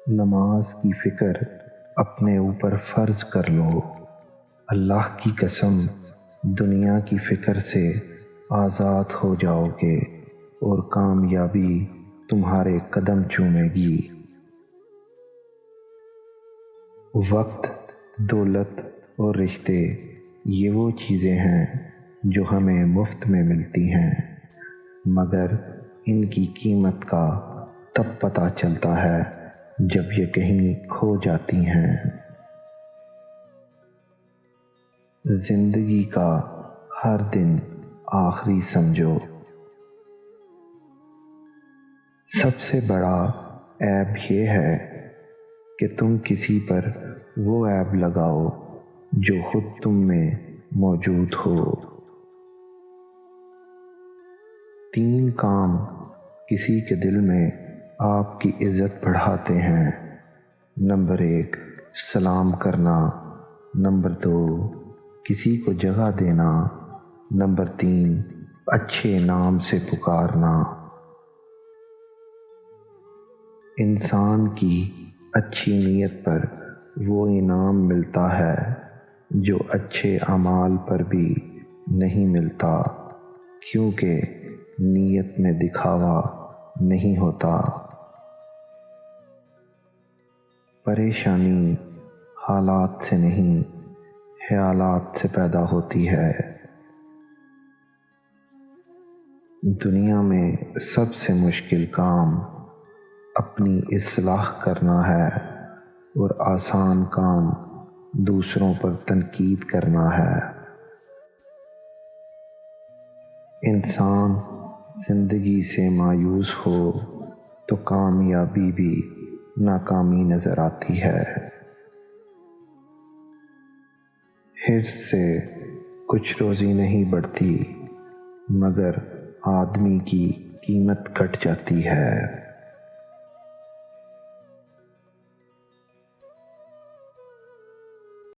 نماز کی فکر اپنے اوپر فرض کر لو۔ اللہ کی قسم، دنیا کی فکر سے آزاد ہو جاؤ گے اور کامیابی تمہارے قدم چومے گی۔ وقت، دولت اور رشتے یہ وہ چیزیں ہیں جو ہمیں مفت میں ملتی ہیں، مگر ان کی قیمت کا تب پتہ چلتا ہے جب یہ کہیں کھو جاتی ہیں۔ زندگی کا ہر دن آخری سمجھو۔ سب سے بڑا عیب یہ ہے کہ تم کسی پر وہ عیب لگاؤ جو خود تم میں موجود ہو۔ 3 کام کسی کے دل میں آپ کی عزت بڑھاتے ہیں۔ نمبر 1، سلام کرنا۔ نمبر 2، کسی کو جگہ دینا۔ نمبر 3، اچھے نام سے پکارنا۔ انسان کی اچھی نیت پر وہ انعام ملتا ہے جو اچھے اعمال پر بھی نہیں ملتا، کیونکہ نیت میں دکھاوا نہیں ہوتا۔ پریشانی حالات سے نہیں، خیالات سے پیدا ہوتی ہے۔ دنیا میں سب سے مشکل کام اپنی اصلاح کرنا ہے اور آسان کام دوسروں پر تنقید کرنا ہے۔ انسان زندگی سے مایوس ہو تو کامیابی بھی ناکامی نظر آتی ہے۔ حرص سے کچھ روزی نہیں بڑھتی، مگر آدمی کی قیمت کٹ جاتی ہے۔